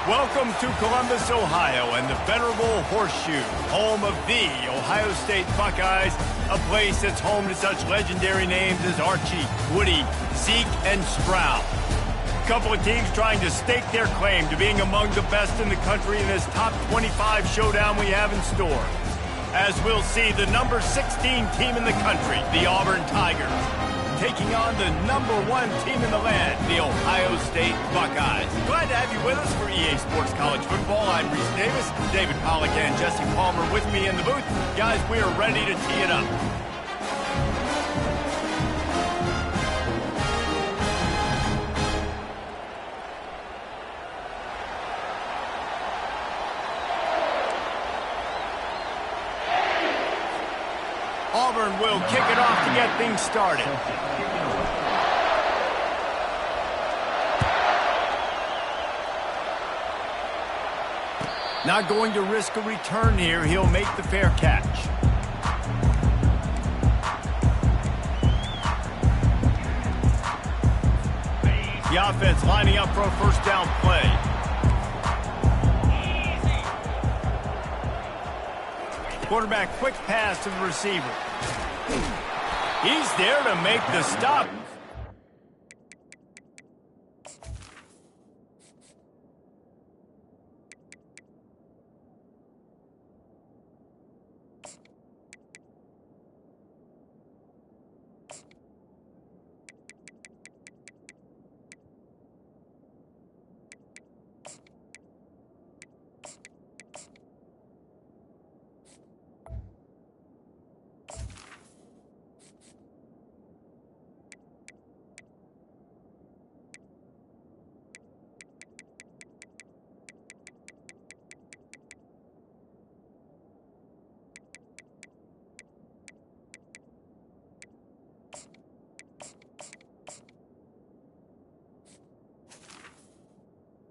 Welcome to Columbus, Ohio, and the venerable Horseshoe, home of the Ohio State Buckeyes, a place that's home to such legendary names as Archie, Woody, Zeke, and Stroud. A couple of teams trying to stake their claim to being among the best in the country in this top 25 showdown we have in store. As we'll see, the number 16 team in the country, the Auburn Tigers, taking on the number 1 team in the land, the Ohio State Buckeyes. Glad to have you with us for EA Sports College Football. I'm Reese Davis, David Pollack and Jesse Palmer with me in the booth. Guys, we are ready to tee it up. Auburn will kick it off to get things started. Not going to risk a return here. He'll make the fair catch. The offense lining up for a first down play. Quarterback, quick pass to the receiver. He's there to make the stop.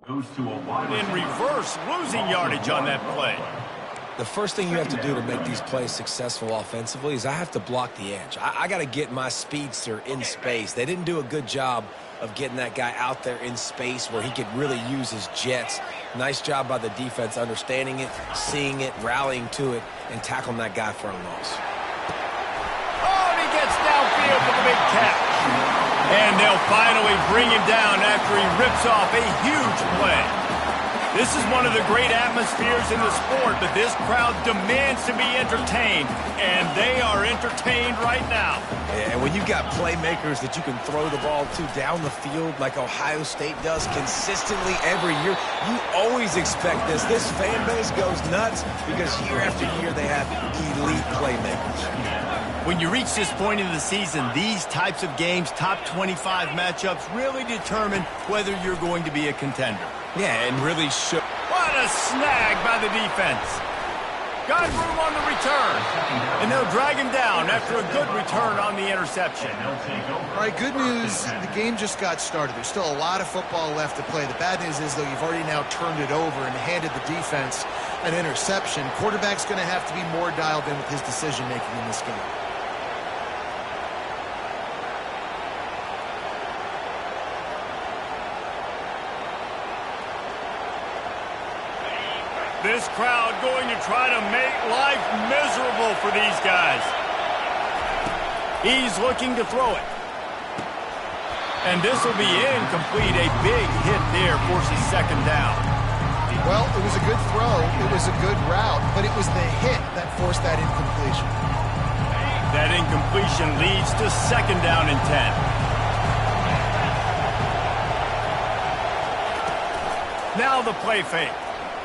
Goes to a wide in reverse, losing yardage on that play. The first thing you have to do to make these plays successful offensively is I have to block the edge. I got to get my speedster in space. They didn't do a good job of getting that guy out there in space where he could really use his jets. Nice job by the defense understanding it, seeing it, rallying to it, and tackling that guy for a loss. Oh, and he gets downfield with a big catch. And they'll finally bring him down after he rips off a huge play. This is one of the great atmospheres in the sport, but this crowd demands to be entertained, and they are entertained right now. And when you've got playmakers that you can throw the ball to down the field like Ohio State does consistently every year, you always expect this. This fan base goes nuts because year after year they have elite playmakers. When you reach this point in the season, these types of games, top 25 matchups, really determine whether you're going to be a contender. Yeah, and really show. What a snag by the defense. Got room on the return. And they'll drag him down after a good return on the interception. All right, good news. The game just got started. There's still a lot of football left to play. The bad news is, though, you've already now turned it over and handed the defense an interception. Quarterback's going to have to be more dialed in with his decision-making in this game. This crowd going to try to make life miserable for these guys. He's looking to throw it. And this will be incomplete. A big hit there forces second down. Well, it was a good throw. It was a good route, but it was the hit that forced that incompletion. That incompletion leads to second down and 10. Now the play fake.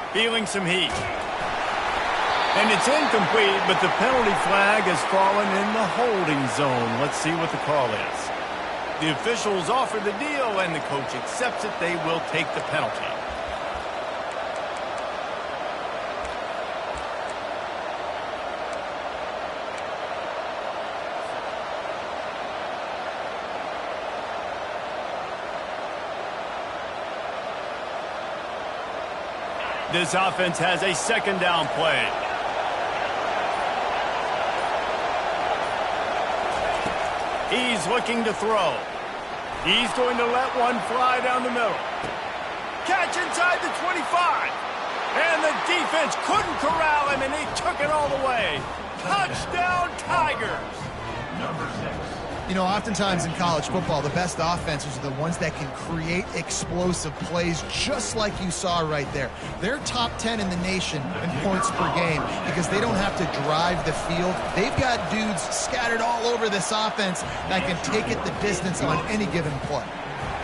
Feeling some heat. And it's incomplete, but the penalty flag has fallen in the holding zone. Let's see what the call is. The officials offer the deal, and the coach accepts it. They will take the penalty. This offense has a second down play. He's looking to throw. He's going to let one fly down the middle. catch inside the 25. And the defense couldn't corral him, and he took it all the way. Touchdown, Tigers! Number 6. You know, oftentimes in college football, the best offenses are the ones that can create explosive plays, just like you saw right there. They're top 10 in the nation in points per game because they don't have to drive the field. They've got dudes scattered all over this offense that can take it the distance on any given play.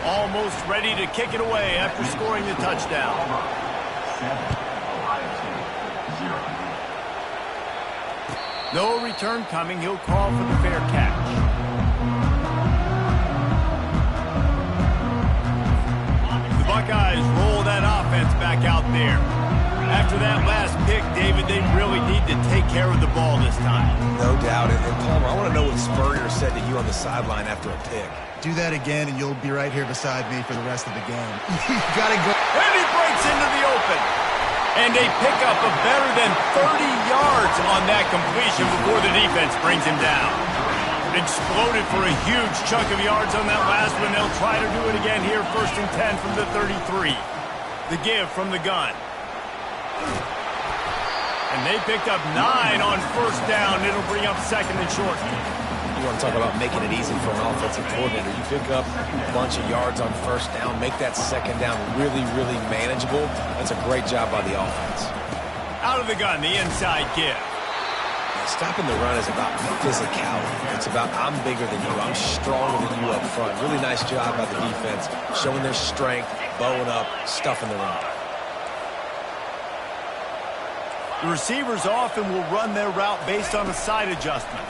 Almost ready to kick it away after scoring the touchdown. 7. Ohio State, 0. No return coming. He'll call for the fair catch. Buckeyes roll that offense back out there. After that last pick, David, they really need to take care of the ball this time. No doubt. And Palmer, I want to know what Spurrier said to you on the sideline after a pick. Do that again, and you'll be right here beside me for the rest of the game. You got to go. And he breaks into the open. And a pickup of better than 30 yards on that completion before the defense brings him down. Exploded for a huge chunk of yards on that last one. They'll try to do it again here, 1st and 10 from the 33. The give from the gun. And they picked up 9 on 1st down. It'll bring up 2nd and short. You want to talk about making it easy for an offensive coordinator. You pick up a bunch of yards on 1st down, make that 2nd down really, really manageable. That's a great job by the offense. Out of the gun, the inside give. Stopping the run is about physicality. It's about I'm bigger than you, I'm stronger than you up front. Really nice job by the defense, showing their strength, bowing up, stuffing the run. The receivers often will run their route based on a side adjustment.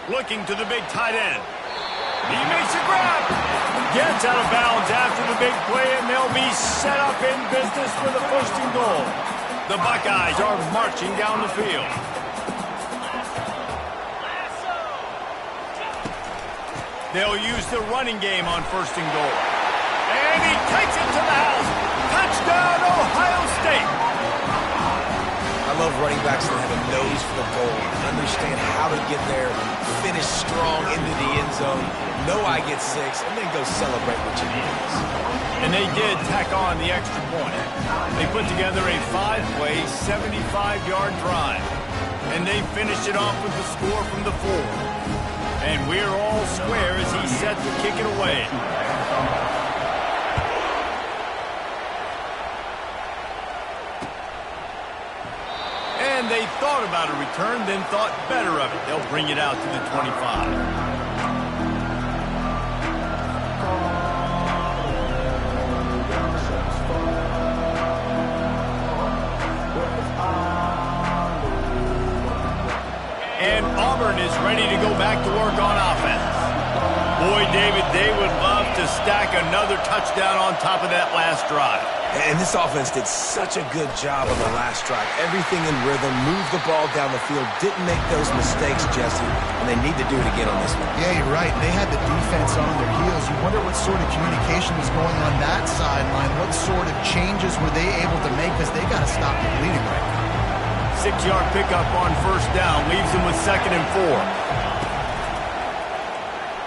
Looking to the big tight end. He makes a grab. Gets out of bounds after the big play, and they'll be set up in business for the 1st and goal. The Buckeyes are marching down the field. They'll use the running game on 1st and goal. And he takes it to the house. Touchdown, Ohio State. I love running backs that have a nose for the goal, understand how to get there, finish strong into the end zone, know I get 6, and then go celebrate with your boys. And they did tack on the extra point. They put together a 5-play, 75-yard drive. And they finished it off with the score from the 4. And we're all square as he's set to kick it away. And they thought about a return, then thought better of it. They'll bring it out to the 25. And Auburn is ready to go back to work on offense. Boy, David, they would love to stack another touchdown on top of that last drive. And this offense did such a good job on the last drive. Everything in rhythm, moved the ball down the field, didn't make those mistakes, Jesse, and they need to do it again on this one. Yeah, you're right. They had the defense on their heels. You wonder what sort of communication was going on that sideline. What sort of changes were they able to make because they got to stop the bleeding right now. 6-yard pickup on 1st down leaves him with 2nd and 4.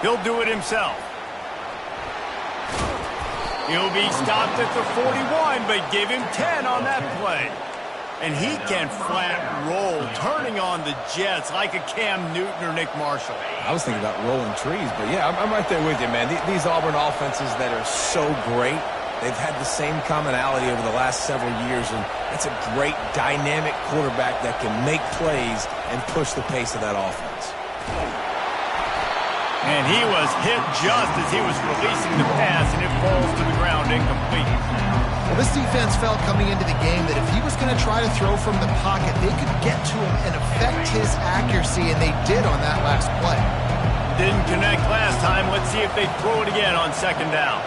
He'll do it himself. He'll be stopped at the 41, but give him 10 on that play. And he can flat roll, turning on the Jets like a Cam Newton or Nick Marshall. I was thinking about rolling trees, but yeah, I'm right there with you, man. These Auburn offenses that are so great, they've had the same commonality over the last several years, and that's a great dynamic quarterback that can make plays and push the pace of that offense. And he was hit just as he was releasing the pass, and it falls to the ground incomplete. Well, this defense felt coming into the game that if he was going to try to throw from the pocket, they could get to him and affect his accuracy, and they did on that last play. Didn't connect last time. Let's see if they throw it again on 2nd down.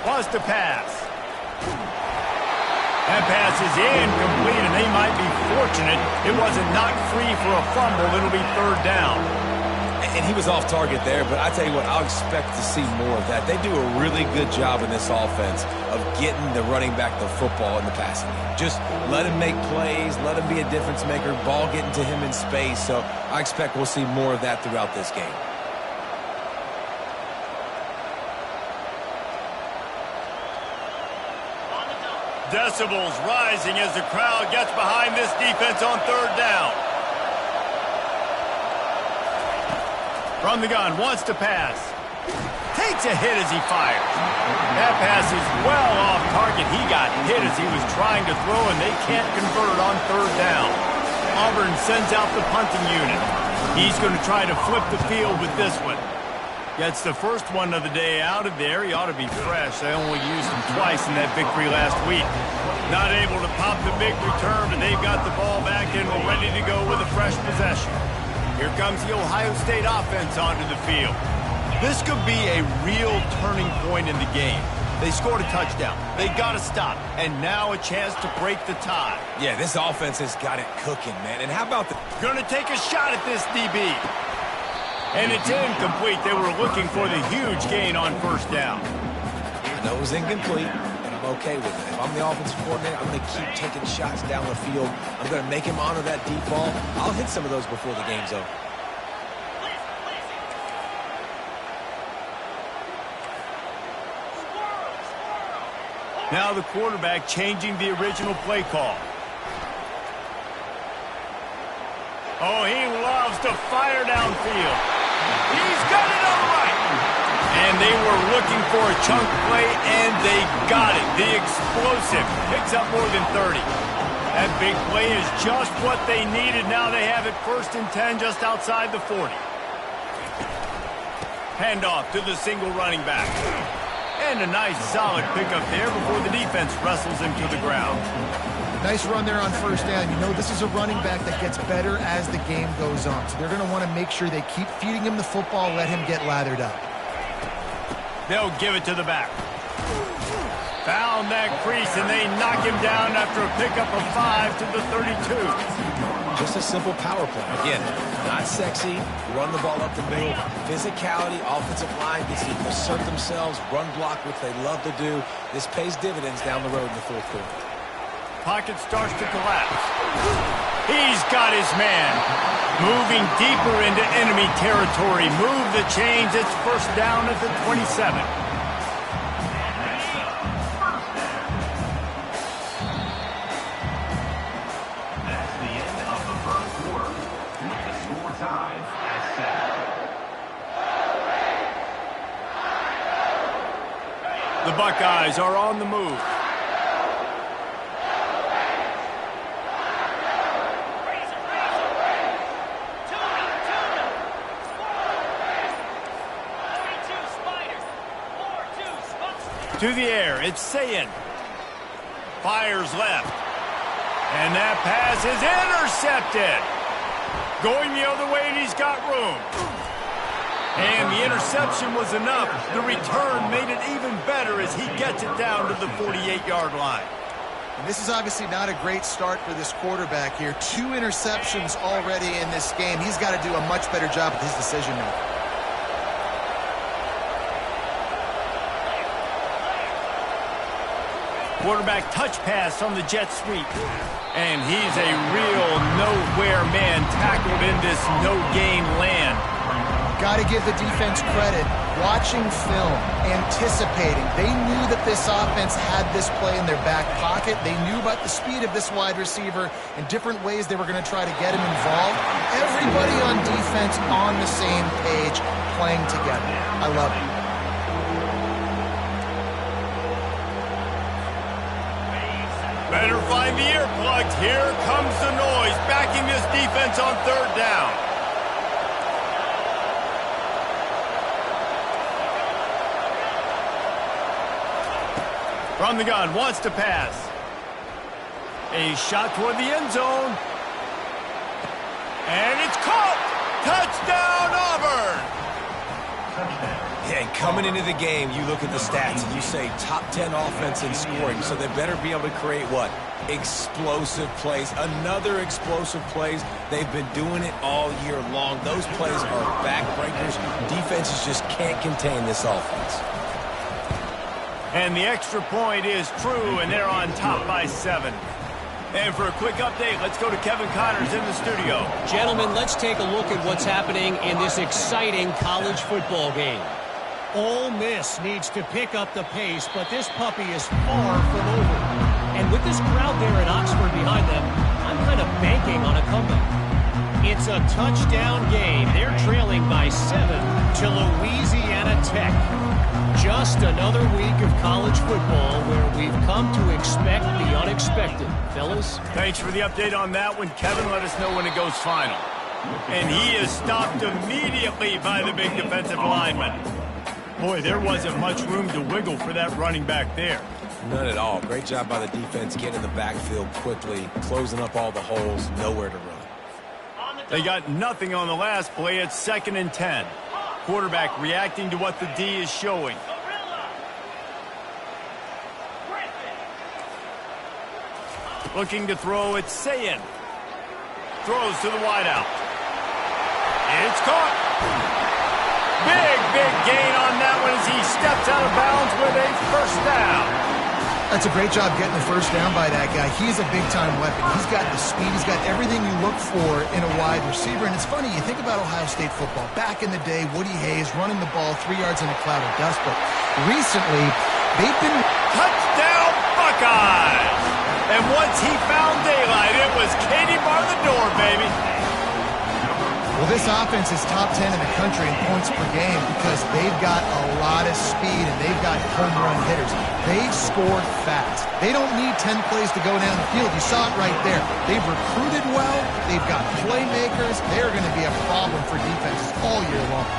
Wants to pass. That pass is incomplete, and they might be fortunate it wasn't knocked free for a fumble. It'll be 3rd down. And he was off target there, but I tell you what, I'll expect to see more of that. They do a really good job in this offense of getting the running back the football in the passing game. Just let him make plays, let him be a difference maker, ball getting to him in space. So I expect we'll see more of that throughout this game. Decibels rising as the crowd gets behind this defense on third down. From the gun, wants to pass. Takes a hit as he fires. That pass is well off target. He got hit as he was trying to throw, and they can't convert on third down. Auburn sends out the punting unit. He's going to try to flip the field with this one. Gets the first one of the day out of there. He ought to be fresh. They only used him twice in that victory last week. Not able to pop the big return, but they've got the ball back and we're ready to go with a fresh possession. Here comes the Ohio State offense onto the field. This could be a real turning point in the game. They scored a touchdown. They got to stop. And now a chance to break the tie. Yeah, this offense has got it cooking, man. And how about the... Going to take a shot at this DB. And it's incomplete. They were looking for the huge gain on first down. I know it was incomplete, but I'm okay with it. If I'm the offensive coordinator, I'm going to keep taking shots down the field. I'm going to make him honor that deep ball. I'll hit some of those before the game's over. Now the quarterback changing the original play call. Oh, he loves to fire downfield. He's got it all right. And they were looking for a chunk play, and they got it. The explosive picks up more than 30. That big play is just what they needed. Now they have it 1st and 10 just outside the 40. Handoff to the single running back. And a nice solid pickup there before the defense wrestles him to the ground. Nice run there on first down. You know, this is a running back that gets better as the game goes on. So they're going to want to make sure they keep feeding him the football, let him get lathered up. They'll give it to the back. Found that crease, and they knock him down after a pickup of 5 to the 32. Just a simple power play. Again, not sexy, run the ball up the middle, physicality, offensive line gets to assert themselves, run block, which they love to do. This pays dividends down the road in the fourth quarter. Pocket starts to collapse. He's got his man. Moving deeper into enemy territory. Move the chains. It's first down at the 27. That's the end of the first quarter. The score tied at 7. The Buckeyes are on the move. To the air, it's Sayin. Fires left. And that pass is intercepted. Going the other way, and he's got room. And the interception was enough. The return made it even better as he gets it down to the 48-yard line. And this is obviously not a great start for this quarterback here. 2 interceptions already in this game. He's got to do a much better job with his decision-making. Quarterback touch pass on the jet sweep. And he's a real nowhere man tackled in this no-gain land. Got to give the defense credit. Watching film, anticipating. They knew that this offense had this play in their back pocket. They knew about the speed of this wide receiver and different ways they were going to try to get him involved. Everybody on defense on the same page, playing together. I love it. Better find the earplugs. Here comes the noise, backing this defense on third down. From the gun, wants to pass. A shot toward the end zone. And it's caught! Touchdown, Auburn! Yeah, and coming into the game, you look at the stats and you say top 10 offense in scoring, so they better be able to create what? Explosive plays. Another explosive plays. They've been doing it all year long. Those plays are backbreakers. Defenses just can't contain this offense. And the extra point is true, and they're on top by 7. And for a quick update, let's go to Kevin Connors in the studio. Gentlemen, let's take a look at what's happening in this exciting college football game. Ole Miss needs to pick up the pace, but this puppy is far from over. And With this crowd there in Oxford behind them, I'm kind of banking on a comeback. It's a touchdown game. They're trailing by 7 to Louisiana Tech. Just another week of college football where we've come to expect the unexpected. Fellas? Thanks for the update on that one, Kevin. Let us know when it goes final. And he is stopped immediately by the big defensive lineman. Boy, there wasn't much room to wiggle for that running back there. None at all. Great job by the defense getting in the backfield quickly, closing up all the holes, nowhere to run. They got nothing on the last play. It's 2nd and 10. Quarterback reacting to what the D is showing. Looking to throw, it's Sayin. Throws to the wideout. It's caught. Big gain on that one as he steps out of bounds with a first down. That's a great job getting the first down by that guy. He's a big-time weapon. He's got the speed. He's got everything you look for in a wide receiver. And it's funny, you think about Ohio State football. Back in the day, Woody Hayes running the ball 3 yards in a cloud of dust. But recently, they've been... Touchdown, Buckeyes! And once he found daylight, it was Katie bar the door, baby. Well, this offense is top 10 in the country in points per game because they've got a lot of speed and they've got home run hitters. They scored fast. They don't need 10 plays to go down the field. You saw it right there. They've recruited well. They've got playmakers. They're going to be a problem for defenses all year long.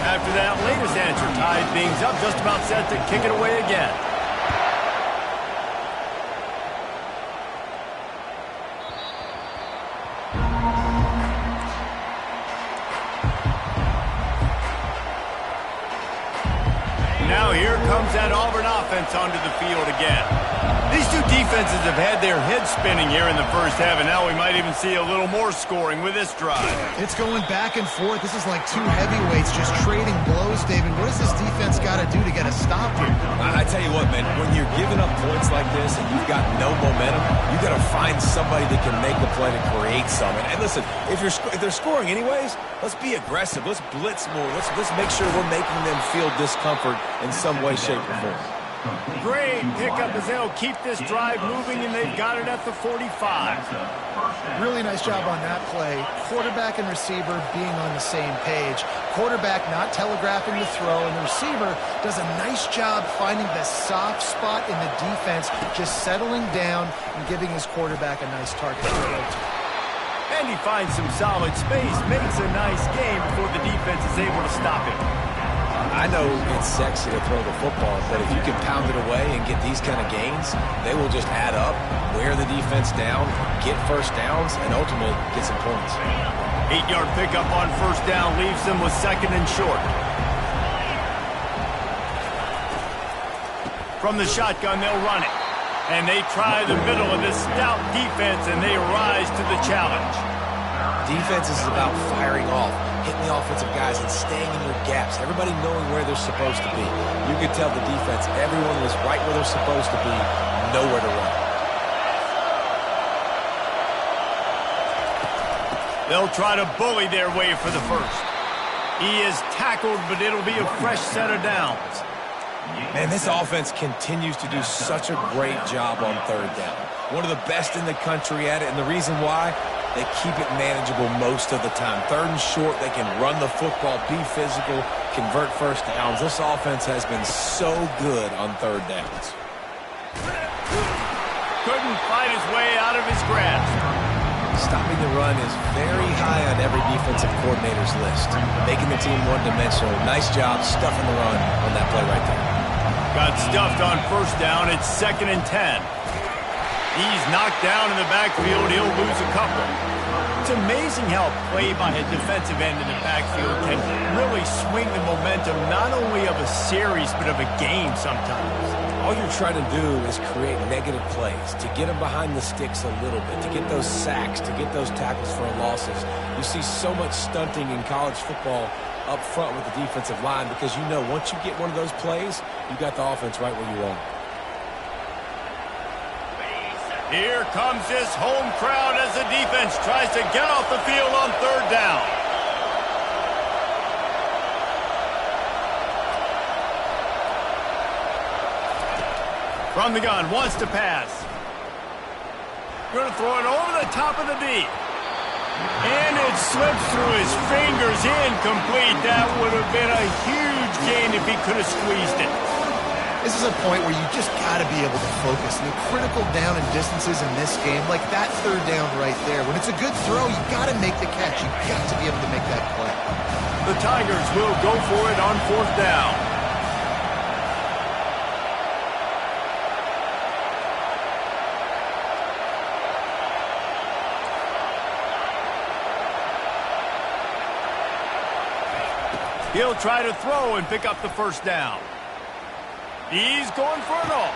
After that latest answer tied things up, just about set to kick it away again. Now here comes that Auburn offense onto the field again. These two defenses have had their heads spinning here in the first half, and now we might even see a little more scoring with this drive. It's going back and forth. This is like two heavyweights just trading blows, David. What does this defense got to do to get a stop here? I tell you what, man, when you're giving up points like this and you've got no momentum, you got to find somebody that can make a play to create something. And listen, if they're scoring anyways, let's be aggressive. Let's blitz more. Let's make sure we're making them feel discomfort in some way, shape, or form. Great pickup as they'll keep this drive moving, and they've got it at the 45. Really nice job on that play. Quarterback and receiver being on the same page. Quarterback not telegraphing the throw, and the receiver does a nice job finding the soft spot in the defense, just settling down and giving his quarterback a nice target to throw to. And he finds some solid space, makes a nice game before the defense is able to stop him. I know it's sexy to throw the football, but if you can pound it away and get these kind of gains, they will just add up, wear the defense down, get first downs, and ultimately get some points. 8-yard pickup on first down leaves them with 2nd and short. From the shotgun, they'll run it. And they try the middle of this stout defense, and they rise to the challenge. Defense is about firing off, hitting the offensive guys and staying in your gaps. Everybody knowing where they're supposed to be. You could tell the defense, everyone was right where they're supposed to be, nowhere to run. They'll try to bully their way for the first. He is tackled, but it'll be a fresh set of downs. Man, this offense continues to do such a great job on third down. One of the best in the country at it, and the reason why, they keep it manageable most of the time. 3rd and short, they can run the football, be physical, convert first downs. This offense has been so good on third downs. Couldn't fight his way out of his grasp. Stopping the run is very high on every defensive coordinator's list. Making the team one-dimensional. Nice job stuffing the run on that play right there. Got stuffed on first down. It's 2nd and 10. He's knocked down in the backfield. He'll lose a couple. It's amazing how play by a defensive end in the backfield can really swing the momentum not only of a series but of a game sometimes. All you're trying to do is create negative plays, to get them behind the sticks a little bit, to get those sacks, to get those tackles for losses. You see so much stunting in college football up front with the defensive line because you know once you get one of those plays, you got the offense right where you want it. Here comes this home crowd as the defense tries to get off the field on third down. From the gun, wants to pass. Going to throw it over the top of the D. And it slips through his fingers, incomplete. That would have been a huge gain if he could have squeezed it. This is a point where you just got to be able to focus. And the critical down and distances in this game, like that third down right there, when it's a good throw, you got to make the catch. You got to be able to make that play. The Tigers will go for it on 4th down. He'll try to throw and pick up the 1st down. He's going for it all.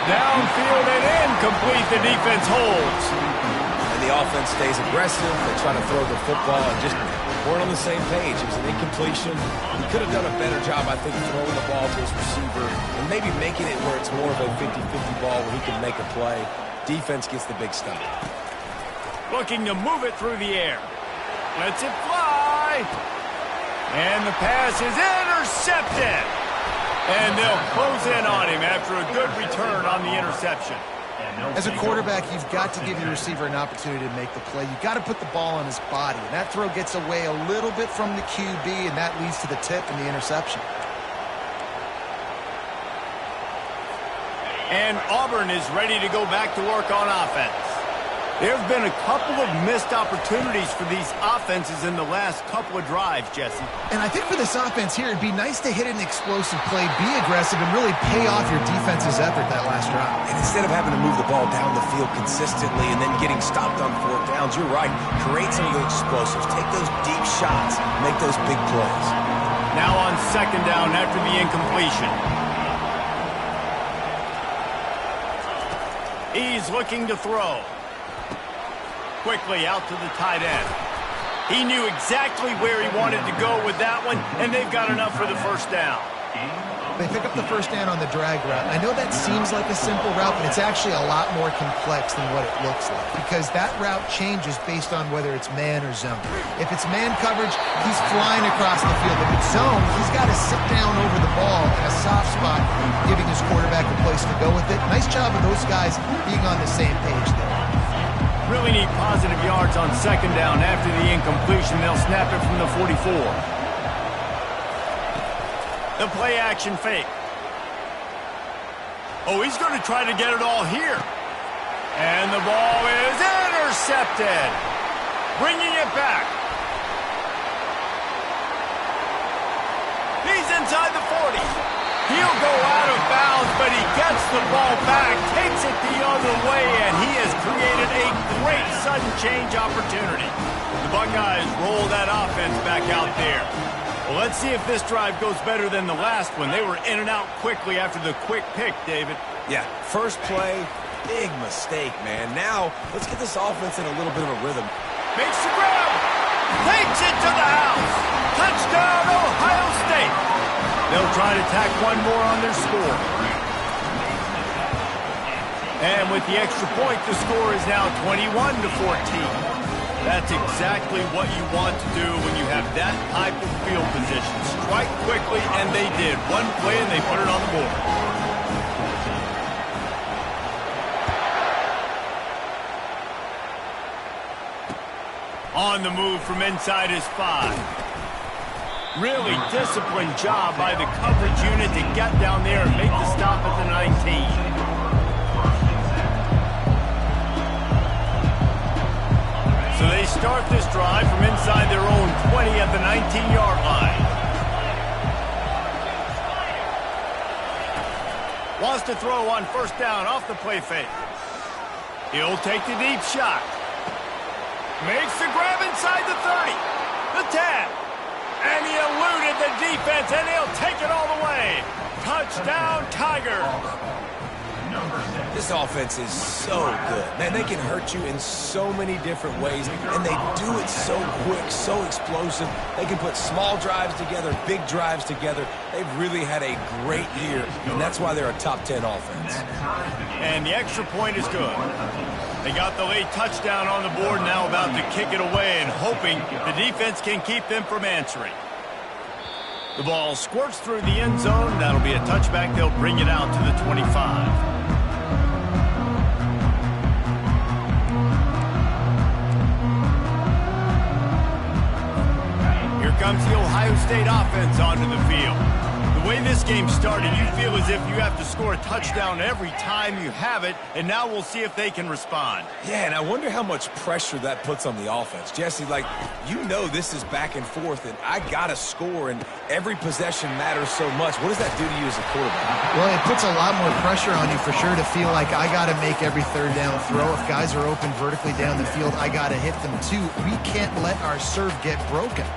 Downfield and incomplete. The defense holds. And the offense stays aggressive. They try to throw the football and just weren't on the same page. It was an incompletion. He could have done a better job, I think, throwing the ball to his receiver and maybe making it where it's more of a 50-50 ball where he can make a play. Defense gets the big stop. Looking to move it through the air. Lets it fly. And the pass is intercepted. And they'll close in on him after a good return on the interception. As a quarterback, you've got to give your receiver an opportunity to make the play. You've got to put the ball on his body. And that throw gets away a little bit from the QB, and that leads to the tip and the interception. And Auburn is ready to go back to work on offense. There have been a couple of missed opportunities for these offenses in the last couple of drives, Jesse. And I think for this offense here, it'd be nice to hit an explosive play, be aggressive, and really pay off your defense's effort that last drive. And instead of having to move the ball down the field consistently and then getting stopped on 4th downs, you're right. Create some of those explosives. Take those deep shots. Make those big plays. Now on 2nd down after the incompletion. He's looking to throw. Quickly out to the tight end. He knew exactly where he wanted to go with that one, and they've got enough for the 1st down. They pick up the 1st down on the drag route. I know that seems like a simple route, but it's actually a lot more complex than what it looks like because that route changes based on whether it's man or zone. If it's man coverage, he's flying across the field. If it's zone, he's got to sit down over the ball in a soft spot, giving his quarterback a place to go with it. Nice job of those guys being on the same page there. Really need positive yards on 2nd down after the incompletion. They'll snap it from the 44. The play action fake. Oh, he's going to try to get it all here. And the ball is intercepted. Bringing it back. He's inside the 40. He'll go out of bounds, but he gets the ball back, takes it the other way, and he has created a great sudden change opportunity. The Buckeyes roll that offense back out there. Well, let's see if this drive goes better than the last one. They were in and out quickly after the quick pick, David. Yeah, first play, big mistake, man. Now, let's get this offense in a little bit of a rhythm. Makes the grab. Takes it to the house. Touchdown, Ohio State. They'll try to tack one more on their score. And with the extra point, the score is now 21-14. That's exactly what you want to do when you have that type of field position. Strike quickly, and they did. One play, and they put it on the board. On the move from inside his 5. Really disciplined job by the coverage unit to get down there and make the stop at the 19. So they start this drive from inside their own 20 at the 19-yard line. Wants to throw on 1st down off the play fake. He'll take the deep shot. Makes the grab inside the 30. The 10. And he eluded the defense, and he'll take it all the way. Touchdown, Tigers. This offense is so good. Man, they can hurt you in so many different ways, and they do it so quick, so explosive. They can put small drives together, big drives together. They've really had a great year, and that's why they're a top 10 offense. And the extra point is good. They got the late touchdown on the board, now about to kick it away and hoping the defense can keep them from answering. The ball squirts through the end zone. That'll be a touchback. They'll bring it out to the 25. comes the Ohio State offense onto the field. The way this game started, you feel as if you have to score a touchdown every time you have it, and now we'll see if they can respond. Yeah, and I wonder how much pressure that puts on the offense. Jesse, like, you know this is back and forth, and I got to score, and every possession matters so much. What does that do to you as a quarterback? Well, it puts a lot more pressure on you for sure to feel like I got to make every third down throw. If guys are open vertically down the field, I got to hit them too. We can't let our serve get broken.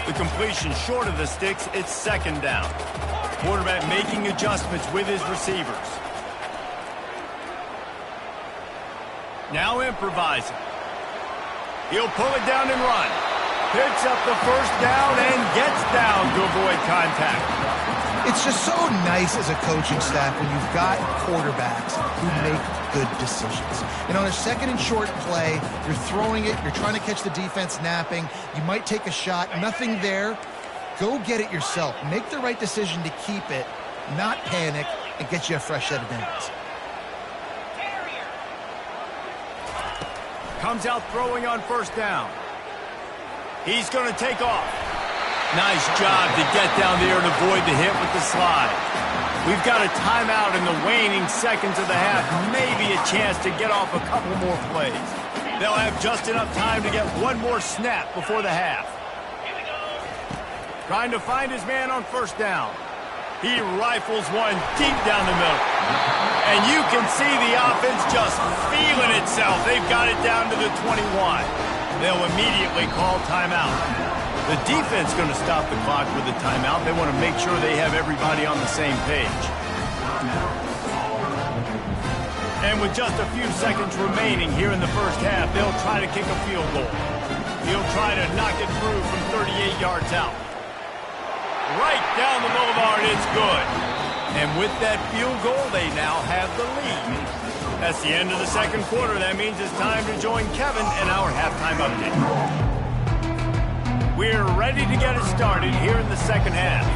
The completion short of the sticks, it's second down. Quarterback making adjustments with his receivers. Now improvising. He'll pull it down and run. Picks up the first down and gets down to avoid contact. It's just so nice as a coaching staff when you've got quarterbacks who make good decisions. And on a second and short play, you're throwing it, you're trying to catch the defense napping, you might take a shot, nothing there. Go get it yourself. Make the right decision to keep it, not panic, and get you a fresh set of downs. Comes out throwing on first down. He's going to take off. Nice job to get down there and avoid the hit with the slide. We've got a timeout in the waning seconds of the half. Maybe a chance to get off a couple more plays. They'll have just enough time to get one more snap before the half. Trying to find his man on first down. He rifles one deep down the middle. And you can see the offense just feeling itself. They've got it down to the 21. They'll immediately call timeout. The defense going to stop the clock with a timeout. They want to make sure they have everybody on the same page. And with just a few seconds remaining here in the first half, they'll try to kick a field goal. He'll try to knock it through from 38 yards out. Right down the boulevard, it's good. And with that field goal, they now have the lead. That's the end of the second quarter. That means it's time to join Kevin in our halftime update. We're ready to get it started here in the second half.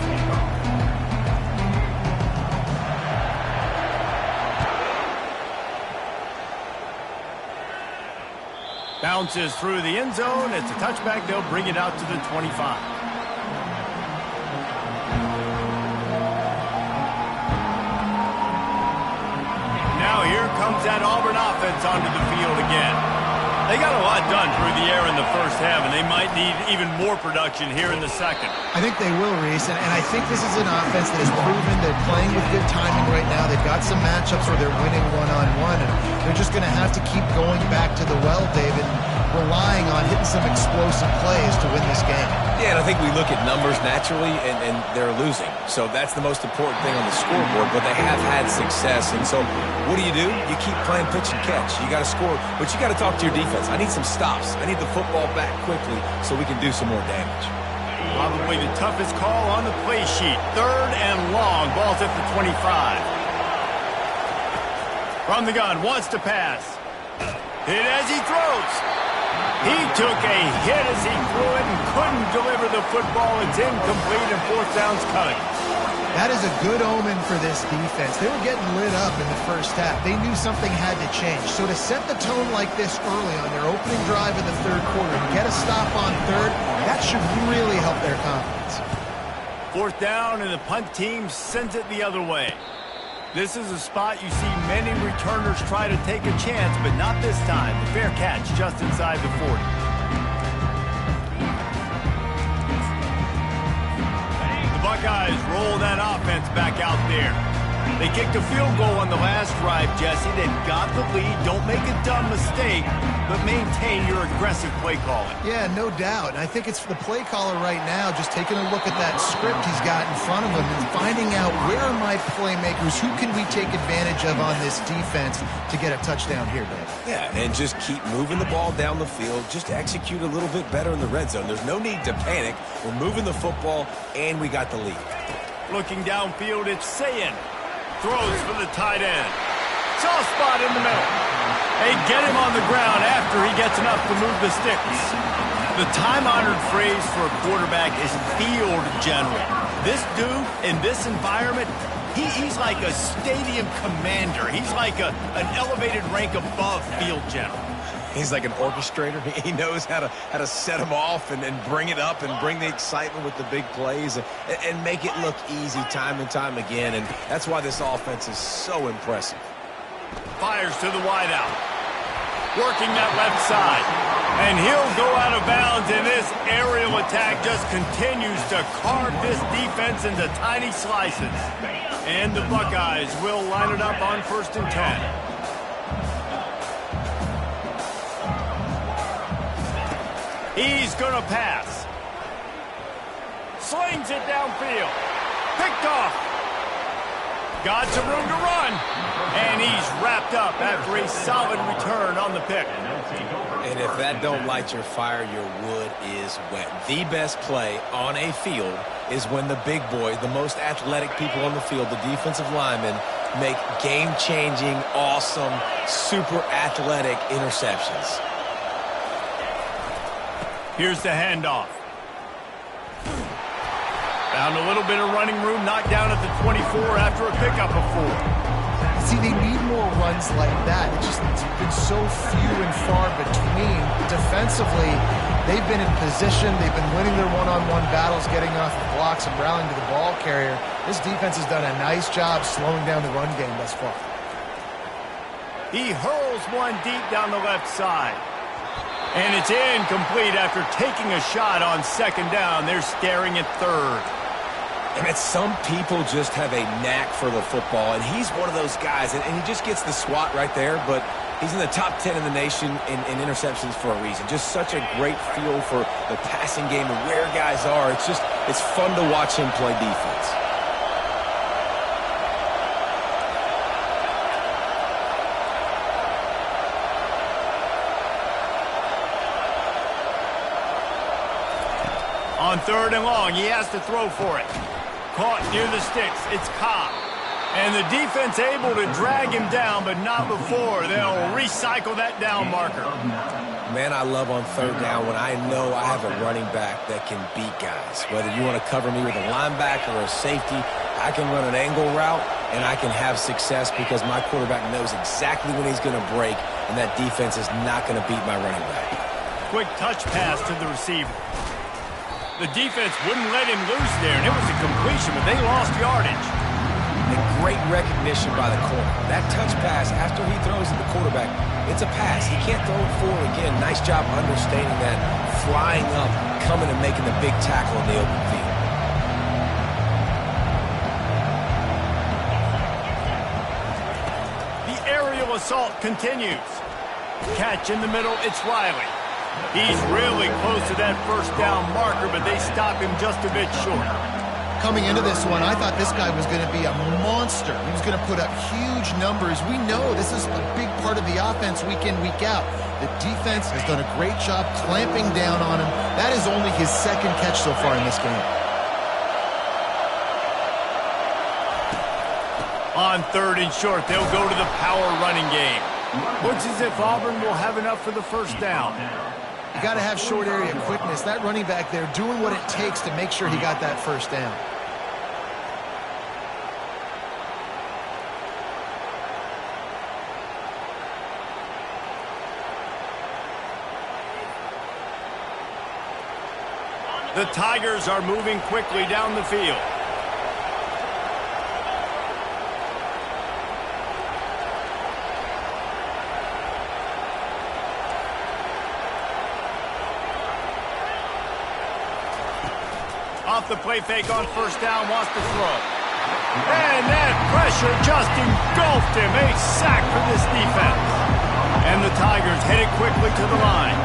Bounces through the end zone. It's a touchback. They'll bring it out to the 25. Now here comes that Auburn offense onto the field again. They got a lot done through the air in the first half, and they might need even more production here in the second. I think they will, Reese, and I think this is an offense that has proven they're playing with good timing right now. They've got some matchups where they're winning one-on-one, and they're just going to have to keep going back to the well, David, relying on hitting some explosive plays to win this game. Yeah, and I think we look at numbers naturally, and they're losing. So that's the most important thing on the scoreboard, but they have had success. And so what do? You keep playing pitch and catch. You got to score, but you got to talk to your defense. I need some stops. I need the football back quickly so we can do some more damage. Probably the toughest call on the play sheet. Third and long. Ball's at the 25. From the gun, wants to pass. Hit as he throws. He took a hit as he threw it and couldn't deliver the football. It's incomplete and fourth down's coming. That is a good omen for this defense. They were getting lit up in the first half. They knew something had to change. So to set the tone like this early on their opening drive in the third quarter and get a stop on third, that should really help their confidence. Fourth down, and the punt team sends it the other way. This is a spot you see many returners try to take a chance, but not this time. The fair catch just inside the 40. The Buckeyes roll that offense back out there. They kicked a field goal on the last drive, Jesse. They've got the lead. Don't make a dumb mistake, but maintain your aggressive play calling. Yeah, no doubt. And I think it's the play caller right now just taking a look at that script he's got in front of him and finding out where are my playmakers, who can we take advantage of on this defense to get a touchdown here, Dave. Yeah, and just keep moving the ball down the field. Just execute a little bit better in the red zone. There's no need to panic. We're moving the football, and we got the lead. Looking downfield, it's Sayin. Throws for the tight end. Soft spot in the middle. They get him on the ground after he gets enough to move the sticks. The time-honored phrase for a quarterback is field general. This dude, in this environment, he's like a stadium commander. He's like an elevated rank above field general. He's like an orchestrator. He knows how to set them off and then bring it up and bring the excitement with the big plays and make it look easy time and time again. And that's why this offense is so impressive. Fires to the wideout. Working that left side. And he'll go out of bounds, and this aerial attack just continues to carve this defense into tiny slices. And the Buckeyes will line it up on 1st and 10. He's going to pass. Slings it downfield. Picked off. Got some room to run. And he's wrapped up after a solid return on the pick. And if that don't light your fire, your wood is wet. The best play on a field is when the big boy, the most athletic people on the field, the defensive linemen, make game-changing, awesome, super athletic interceptions. Here's the handoff. Found a little bit of running room, knocked down at the 24 after a pickup of 4. See, they need more runs like that. It's been so few and far between. Defensively, they've been in position. They've been winning their one-on-one battles, getting off the blocks and rallying to the ball carrier. This defense has done a nice job slowing down the run game thus far. He hurls one deep down the left side. And it's incomplete after taking a shot on 2nd down. They're staring at 3rd. And it's some people just have a knack for the football, and he's one of those guys, and he just gets the swat right there, but he's in the top 10 in the nation in interceptions for a reason. Just such a great feel for the passing game and where guys are. It's fun to watch him play defense. On 3rd and long, he has to throw for it. Caught near the sticks. It's Cobb. And the defense able to drag him down, but not before they'll recycle that down marker. Man, I love on 3rd down when I know I have a running back that can beat guys. Whether you want to cover me with a linebacker or a safety, I can run an angle route, and I can have success because my quarterback knows exactly when he's going to break, and that defense is not going to beat my running back. Quick touch pass to the receiver. The defense wouldn't let him loose there, and it was a completion, but they lost yardage. And great recognition by the corner. That touch pass after he throws to the quarterback, it's a pass. He can't throw it forward again. Nice job understanding that, flying up, coming and making the big tackle in the open field. The aerial assault continues. Catch in the middle, it's Riley. He's really close to that 1st down marker, but they stop him just a bit short. Coming into this one, I thought this guy was going to be a monster. He was going to put up huge numbers. We know this is a big part of the offense week in, week out. The defense has done a great job clamping down on him. That is only his 2nd catch so far in this game. On 3rd and short, they'll go to the power running game. Looks as if Auburn will have enough for the 1st down. You got to have short area quickness. That running back there doing what it takes to make sure he got that 1st down. The Tigers are moving quickly down the field. Off the play fake on 1st down, wants to throw. And that pressure just engulfed him. A sack for this defense. And the Tigers headed quickly to the line.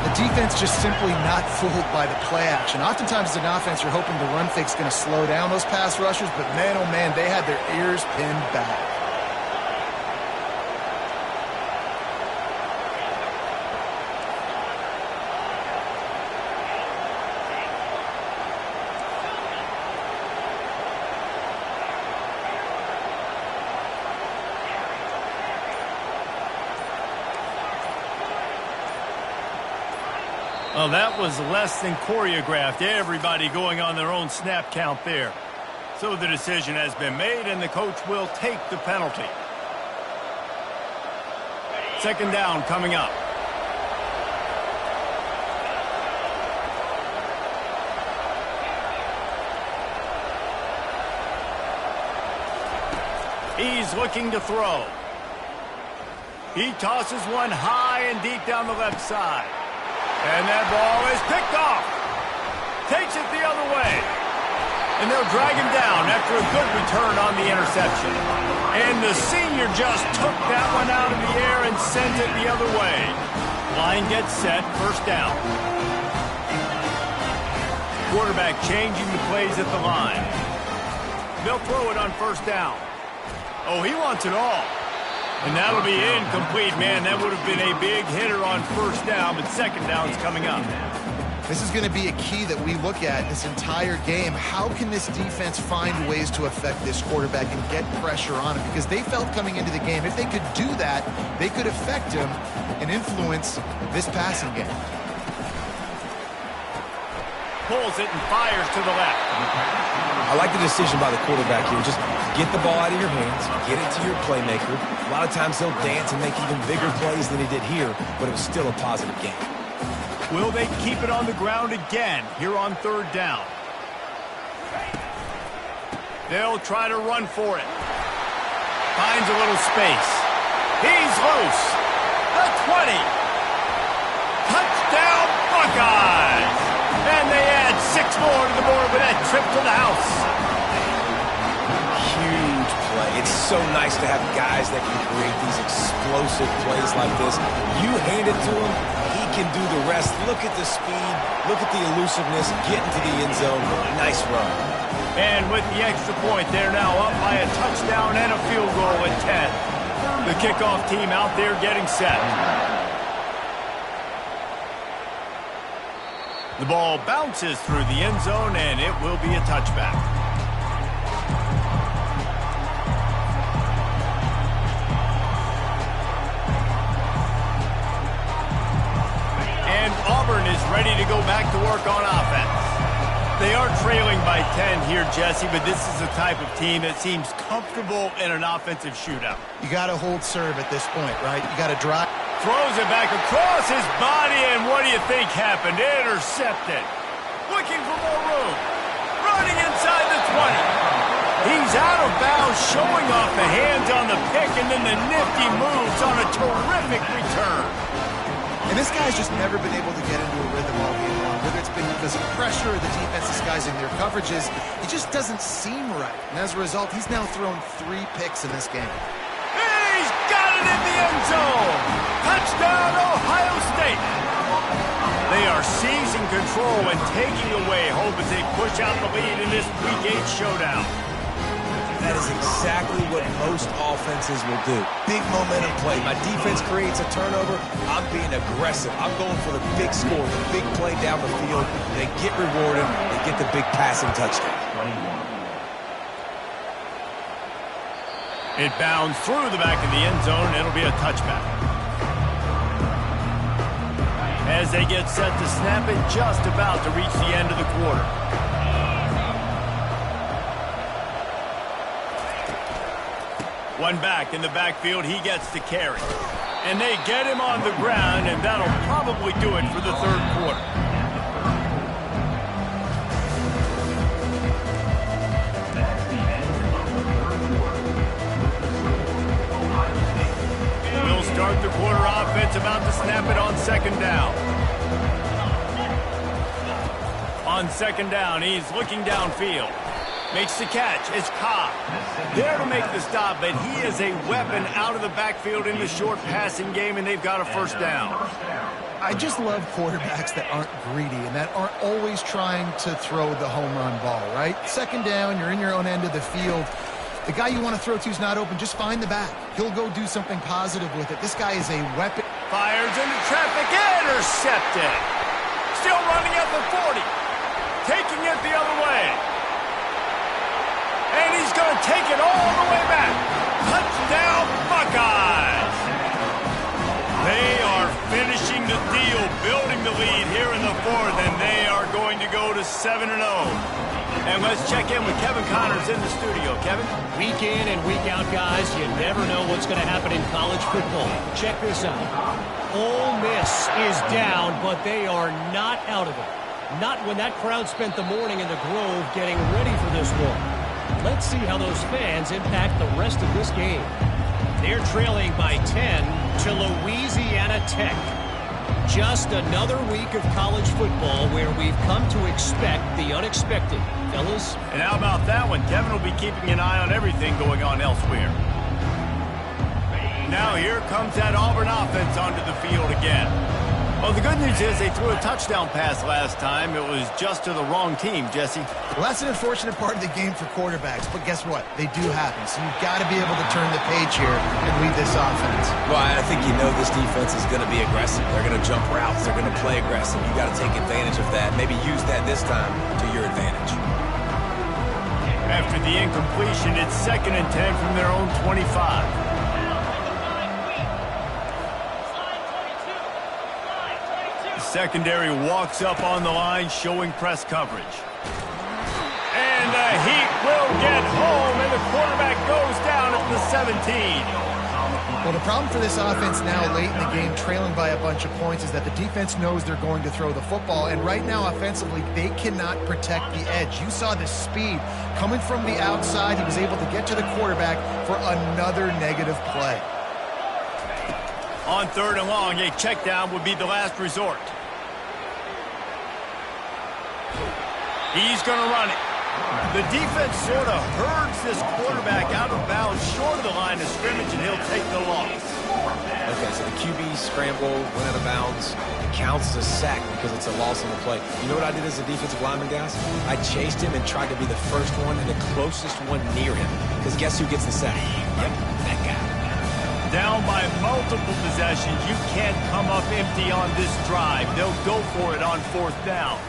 The defense just simply not fooled by the play action. Oftentimes as an offense, you're hoping the run fake's going to slow down those pass rushers, but man, oh man, they had their ears pinned back. Well, that was less than choreographed. Everybody going on their own snap count there. So the decision has been made, and the coach will take the penalty. 2nd down coming up. He's looking to throw. He tosses one high and deep down the left side. And that ball is picked off. Takes it the other way. And they'll drag him down after a good return on the interception. And the senior just took that one out of the air and sent it the other way. Line gets set, first down. Quarterback changing the plays at the line. They'll throw it on first down. Oh, he wants it all. And that'll be incomplete, man. That would have been a big hitter on first down, but second down's coming up. This is going to be a key that we look at this entire game. How can this defense find ways to affect this quarterback and get pressure on him? Because they felt coming into the game, if they could do that, they could affect him and influence this passing game. Pulls it and fires to the left. I like the decision by the quarterback here. Just get the ball out of your hands, get it to your playmaker. A lot of times he'll dance and make even bigger plays than he did here, but it was still a positive game. Will they keep it on the ground again here on third down? They'll try to run for it. Finds a little space. He's loose. The 20. Touchdown, Buckeyes! And they add 6 more to the board with that trip to the house. Huge play. It's so nice to have guys that can create these explosive plays like this. You hand it to him, he can do the rest. Look at the speed. Look at the elusiveness. Get into the end zone. Nice run. And with the extra point, they're now up by a touchdown and a field goal at 10. The kickoff team out there getting set. The ball bounces through the end zone, and it will be a touchback. And Auburn is ready to go back to work on offense. They are trailing by 10 here, Jesse, but this is the type of team that seems comfortable in an offensive shootout. You got to hold serve at this point, right? You got to drive. Throws it back across his body, and what do you think happened? Intercepted. Looking for more room. Running inside the 20. He's out of bounds, showing off the hands on the pick, and then the nifty moves on a terrific return. And this guy's just never been able to get into a rhythm all game long. Whether it's been because of pressure or the defense disguising their coverages, he just doesn't seem right. And as a result, he's now thrown 3 picks in this game. He's got it in the end zone. Touchdown, Ohio State. They are seizing control and taking away hope as they push out the lead in this Week 8 showdown. That is exactly what most offenses will do. Big momentum play. My defense creates a turnover. I'm being aggressive. I'm going for the big score, the big play down the field. They get rewarded. They get the big passing touchdown. It bounds through the back of the end zone. It'll be a touchback. As they get set to snap it, just about to reach the end of the quarter. One back in the backfield, he gets to carry. And they get him on the ground, and that'll probably do it for the third quarter. We'll start the quarter offense, about to snap it on second down. On second down, he's looking downfield. Makes the catch. It's Cobb. There to make the stop, but he is a weapon out of the backfield in the short passing game, and they've got a first down. I just love quarterbacks that aren't greedy and that aren't always trying to throw the home run ball, right? Second down, you're in your own end of the field. The guy you want to throw to is not open. Just find the back. He'll go do something positive with it. This guy is a weapon. Fires into traffic. Intercepted. Still running at the 40. Taking it the other way. And he's going to take it all the way back. Touchdown, Buckeyes. They are finishing the deal, building the lead here in the fourth, and they are going to go to 7-0. And let's check in with Kevin Connors in the studio. Kevin? Week in and week out, guys, you never know what's going to happen in college football. Check this out. Ole Miss is down, but they are not out of it. Not when that crowd spent the morning in the Grove getting ready for this one. Let's see how those fans impact the rest of this game. They're trailing by 10 to Louisiana Tech. Just another week of college football where we've come to expect the unexpected. Fellas? And how about that one? Kevin will be keeping an eye on everything going on elsewhere. Now here comes that Auburn offense onto the field again. Well, the good news is they threw a touchdown pass last time. It was just to the wrong team, Jesse. Well, that's an unfortunate part of the game for quarterbacks, but guess what? They do happen, so you've got to be able to turn the page here and lead this offense. Well, I think you know this defense is going to be aggressive. They're going to jump routes. They're going to play aggressive. You got to take advantage of that. Maybe use that this time to your advantage. After the incompletion, it's 2nd and 10 from their own 25. Secondary walks up on the line, showing press coverage. And the heat will get home, and the quarterback goes down at the 17. Well, the problem for this offense now late in the game, trailing by a bunch of points, is that the defense knows they're going to throw the football. And right now, offensively, they cannot protect the edge. You saw the speed coming from the outside. He was able to get to the quarterback for another negative play. On 3rd and long, a check down would be the last resort. He's going to run it. The defense sort of herds this quarterback out of bounds short of the line of scrimmage, and he'll take the loss. Okay, so the QB scramble, went out of bounds. It counts as a sack because it's a loss on the play. You know what I did as a defensive lineman, guys? I chased him and tried to be the first one and the closest one near him. Because guess who gets the sack? Yep, that guy. Down by multiple possessions. You can't come up empty on this drive. They'll go for it on 4th down.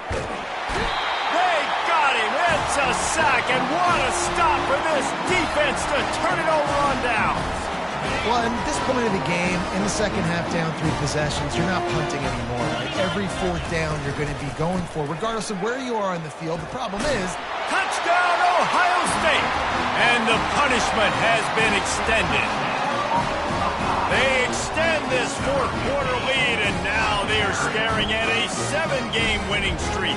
They got him. It's a sack, and what a stop for this defense to turn it over on downs. Well, at this point of the game, in the second half, down 3 possessions, you're not punting anymore. Like every 4th down, you're going to be going for, regardless of where you are on the field. The problem is, touchdown, Ohio State! And the punishment has been extended. They extend this 4th quarter lead, and now they are staring at a 7-game winning streak.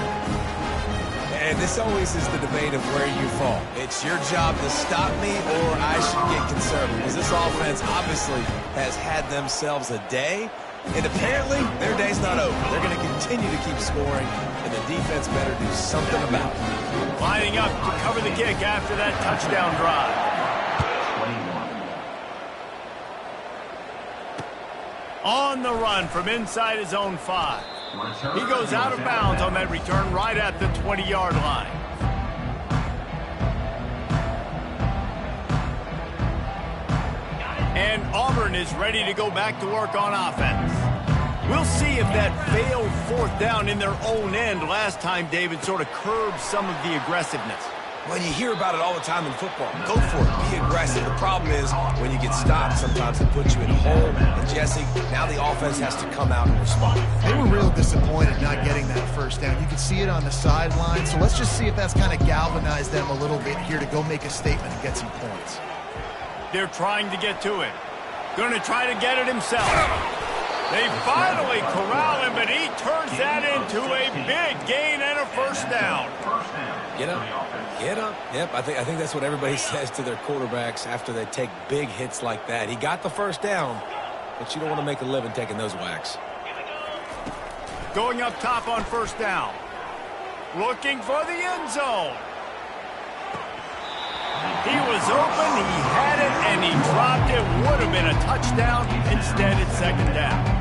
And this always is the debate of where you fall. It's your job to stop me, or I should get conservative. Because this offense obviously has had themselves a day, and apparently their day's not over. They're going to continue to keep scoring, and the defense better do something about it. Lining up to cover the kick after that touchdown drive. On the run from inside his own 5. He goes out of bounds on that return right at the 20-yard line. And Auburn is ready to go back to work on offense. We'll see if that failed 4th down in their own end last time, David, sort of curbed some of the aggressiveness. Well, you hear about it all the time in football. Go for it. Be aggressive. The problem is when you get stopped, sometimes it puts you in a hole. And, Jesse, now the offense has to come out and respond. They were real disappointed not getting that 1st down. You could see it on the sideline. So let's just see if that's kind of galvanized them a little bit here to go make a statement and get some points. They're trying to get to it. Going to try to get it himself. They finally corral him, but he turns that into a big gain and a 1st down. Get up. Get up. Yep, I think that's what everybody says to their quarterbacks after they take big hits like that. He got the 1st down, but you don't want to make a living taking those whacks. Going up top on 1st down. Looking for the end zone. He was open, he had it, and he dropped it. Would have been a touchdown. Instead, it's 2nd down.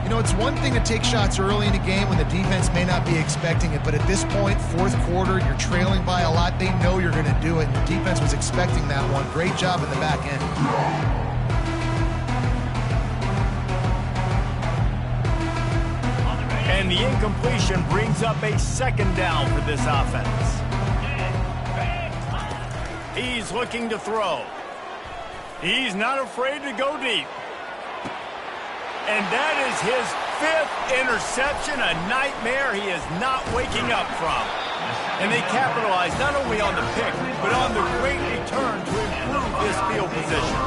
You know, it's one thing to take shots early in the game when the defense may not be expecting it, but at this point, 4th quarter, you're trailing by a lot. They know you're going to do it, and the defense was expecting that one. Great job in the back end. And the incompletion brings up a 2nd down for this offense. He's looking to throw. He's not afraid to go deep. And that is his 5th interception, a nightmare he is not waking up from. And they capitalized not only on the pick, but on the great return to improve this field position.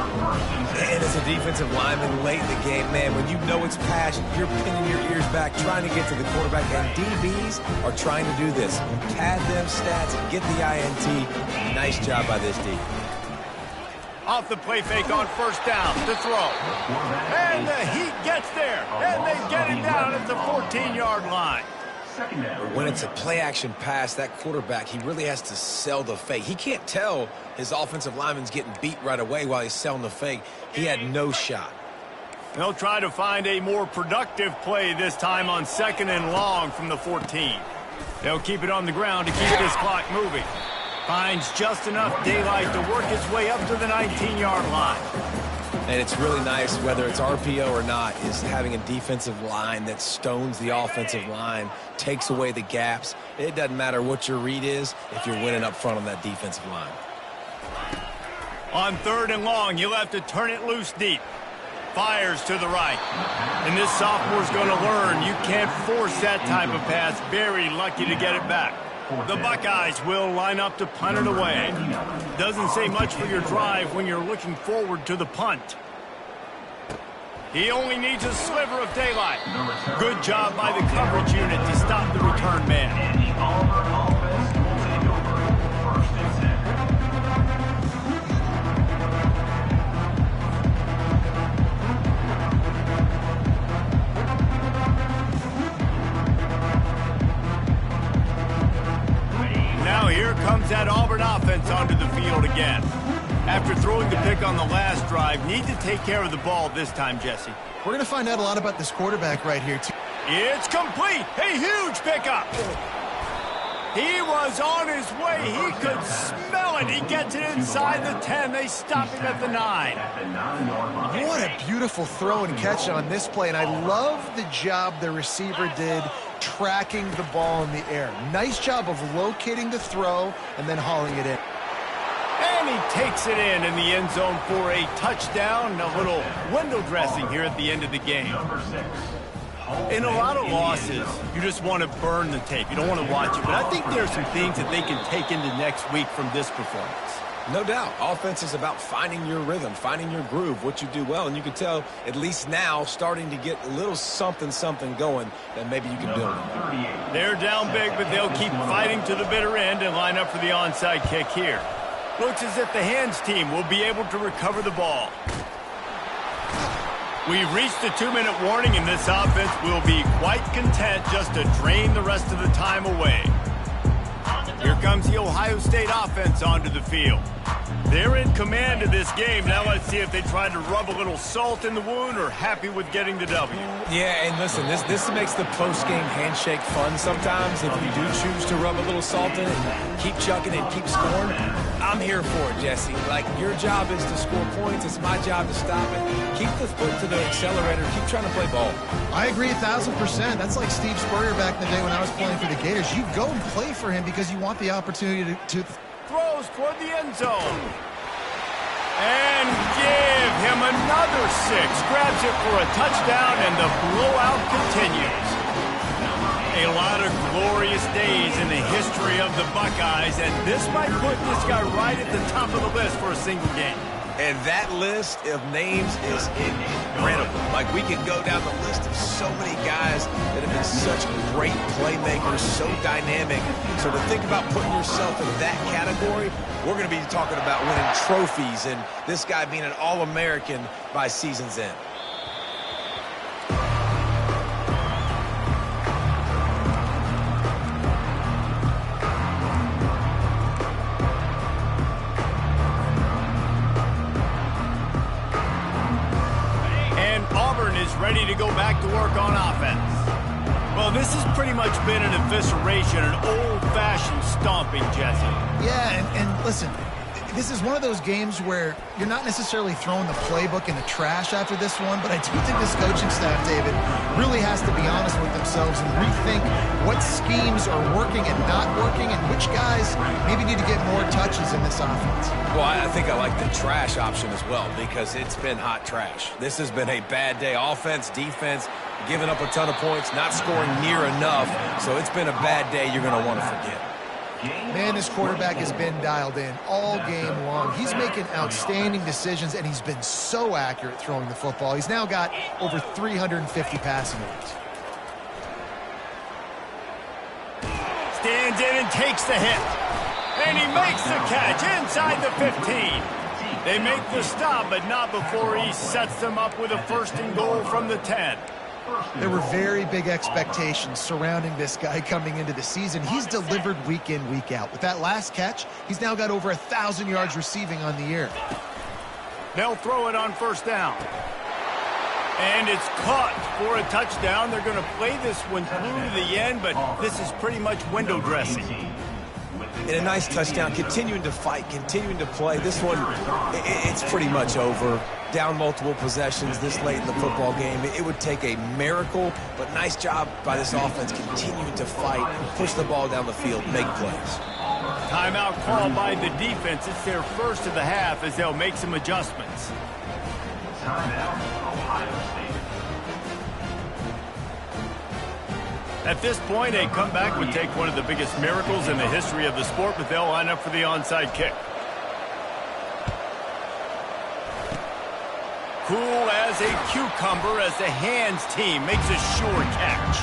And as a defensive lineman late in the game, man, when you know it's passion, you're pinning your ears back, trying to get to the quarterback, and DBs are trying to do this. Pad them stats, get the INT. Nice job by this D. Off the play fake on first down to throw. And the Heat gets there, and they get it down at the 14-yard line. When it's a play-action pass, that quarterback, he really has to sell the fake. He can't tell his offensive lineman's getting beat right away while he's selling the fake. He had no shot. They'll try to find a more productive play this time on 2nd and long from the 14. They'll keep it on the ground to keep this clock moving. Finds just enough daylight to work his way up to the 19-yard line. And it's really nice, whether it's RPO or not, is having a defensive line that stones the offensive line, takes away the gaps. It doesn't matter what your read is if you're winning up front on that defensive line. On 3rd and long, you'll have to turn it loose deep. Fires to the right. And this sophomore's going to learn you can't force that type of pass. Very lucky to get it back. The Buckeyes will line up to punt it away. Doesn't say much for your drive when you're looking forward to the punt. He only needs a sliver of daylight. Good job by the coverage unit to stop the return man. And the Auburn offense will take over 1st and 10. Now here comes that Auburn offense onto the field again. After throwing the pick on the last drive, need to take care of the ball this time, Jesse. We're going to find out a lot about this quarterback right here, too. It's complete. A huge pickup. He was on his way. He could smell it. He gets it inside the 10. They stop him at the 9. What a beautiful throw and catch on this play, and I love the job the receiver did tracking the ball in the air. Nice job of locating the throw and then hauling it in. And he takes it in the end zone for a touchdown. A little window dressing here at the end of the game. In a lot of losses, you just want to burn the tape. You don't want to watch it. But I think there are some things that they can take into next week from this performance. No doubt. Offense is about finding your rhythm, finding your groove, what you do well. And you can tell, at least now, starting to get a little something going that maybe you can build on. They're down big, but they'll keep fighting to the bitter end and line up for the onside kick here. Looks as if the hands team will be able to recover the ball. We've reached the 2-minute warning, and this offense will be quite content just to drain the rest of the time away. Here comes the Ohio State offense onto the field. They're in command of this game. Now let's see if they try to rub a little salt in the wound or happy with getting the W. Yeah, and listen, this makes the post-game handshake fun sometimes. If you do choose to rub a little salt in it, keep chucking and keep scoring. I'm here for it, Jesse. Like, your job is to score points. It's my job to stop it. Keep the foot to the accelerator. Keep trying to play ball. I agree 1,000%. That's like Steve Spurrier back in the day when I was playing for the Gators. You go and play for him because you want the opportunity to throws toward the end zone. And give him another 6. Grabs it for a touchdown, and the blowout continues. A lot of glorious days in the history of the Buckeyes, and this might put this guy right at the top of the list for a single game. And that list of names is incredible. Like, we can go down the list of so many guys that have been such great playmakers, so dynamic. So to think about putting yourself in that category, we're going to be talking about winning trophies and this guy being an All-American by season's end. Ready to go back to work on offense. Well, this has pretty much been an evisceration, an old-fashioned stomping, Jesse. Yeah, and listen, this is one of those games where you're not necessarily throwing the playbook in the trash after this one, but I do think this coaching staff, David, really has to be honest with themselves and rethink what schemes are working and not working and which guys maybe need to get more touches in this offense. Well, I think I like the trash option as well because it's been hot trash. This has been a bad day. Offense, defense, giving up a ton of points, not scoring near enough. So it's been a bad day you're going to want to forget. Man, this quarterback has been dialed in all game long. He's making outstanding decisions, and he's been so accurate throwing the football. He's now got over 350 passing yards. Stands in and takes the hit. And he makes the catch inside the 15. They make the stop, but not before he sets them up with a 1st and goal from the 10. There were very big expectations surrounding this guy coming into the season. He's delivered week in, week out. With that last catch, he's now got over 1,000 yards receiving on the year. They'll throw it on 1st down. And it's caught for a touchdown. They're going to play this one through to the end, but this is pretty much window dressing. And a nice touchdown, continuing to fight, continuing to play. This one, it's pretty much over. Down multiple possessions this late in the football game. It would take a miracle, but nice job by this offense continuing to fight, push the ball down the field, make plays. Timeout called by the defense. It's their first of the half as they'll make some adjustments. Timeout, Ohio State. At this point, a comeback would take one of the biggest miracles in the history of the sport, but they'll line up for the onside kick. Cool as a cucumber as the hands team makes a sure catch.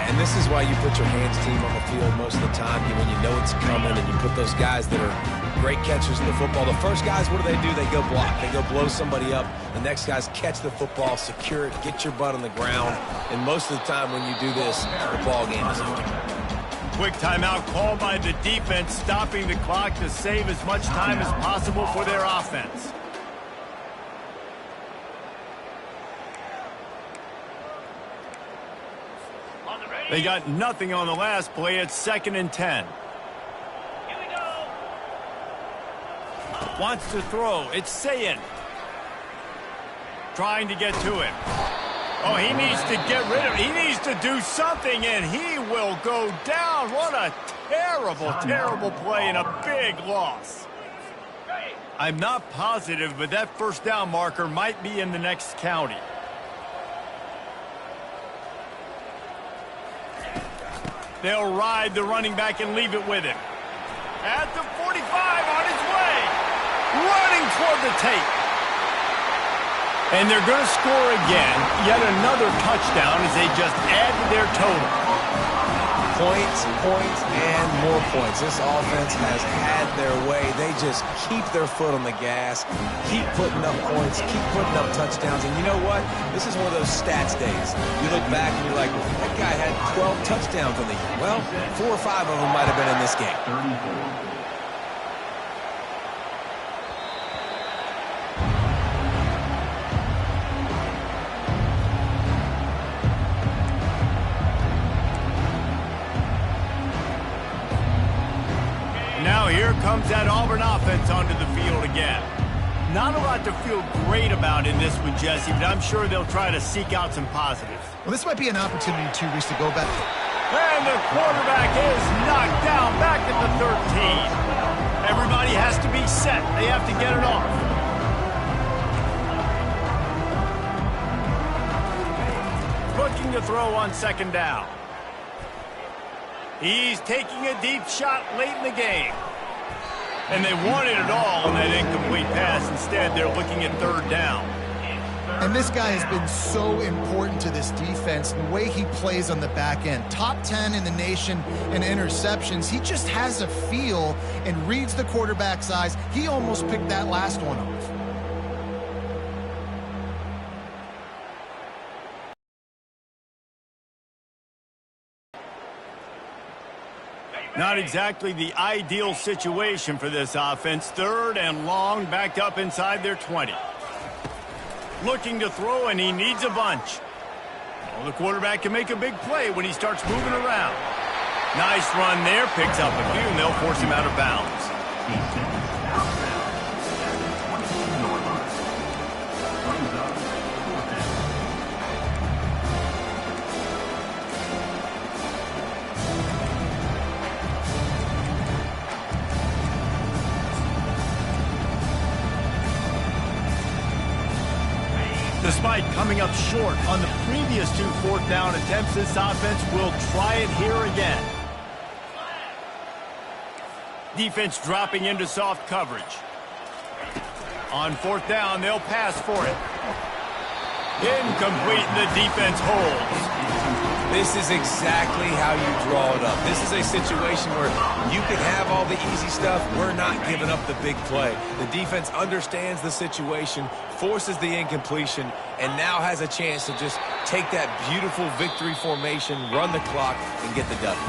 And this is why you put your hands team on the field most of the time when you know it's coming, and you put those guys that are great catchers in the football. The first guys, what do? They go block. They go blow somebody up. The next guys catch the football, secure it, get your butt on the ground. And most of the time when you do this, the ball game is over. Quick timeout called by the defense, stopping the clock to save as much time as possible for their offense. They got nothing on the last play. It's 2nd and 10. Wants to throw. It's Sayin. Trying to get to him. Oh, he needs to get rid of it. He needs to do something, and he will go down. What a terrible, terrible play and a big loss. I'm not positive, but that 1st down marker might be in the next county. They'll ride the running back and leave it with him. At the 45, on his way. Running toward the tape. And they're going to score again. Yet another touchdown as they just add to their total. Points, points, and more points. This offense has had their way. They just keep their foot on the gas, keep putting up points, keep putting up touchdowns. And you know what? This is one of those stats days. You look back and you're like, that guy had 12 touchdowns on the year. Well, 4 or 5 of them might have been in this game. 34. Now here comes that Auburn offense onto the field again. Not a lot to feel great about in this one, Jesse, but I'm sure they'll try to seek out some positives. Well, this might be an opportunity, too, Reese, to go back. And the quarterback is knocked down back at the 13. Everybody has to be set. They have to get it off. Looking to throw on 2nd down. He's taking a deep shot late in the game. And they wanted it all on that incomplete pass. Instead, they're looking at 3rd down. And this guy has been so important to this defense, the way he plays on the back end. Top 10 in the nation in interceptions. He just has a feel and reads the quarterback's eyes. He almost picked that last one off. Not exactly the ideal situation for this offense. 3rd and long, backed up inside their 20. Looking to throw, and he needs a bunch. Well, the quarterback can make a big play when he starts moving around. Nice run there, picks up a few, and they'll force him out of bounds. Despite coming up short on the previous 2 4th down attempts, this offense will try it here again. Defense dropping into soft coverage. On 4th down, they'll pass for it. Incomplete, and the defense holds. This is exactly how you draw it up. This is a situation where you can have all the easy stuff. We're not giving up the big play. The defense understands the situation, forces the incompletion, and now has a chance to just take that beautiful victory formation, run the clock, and get the W.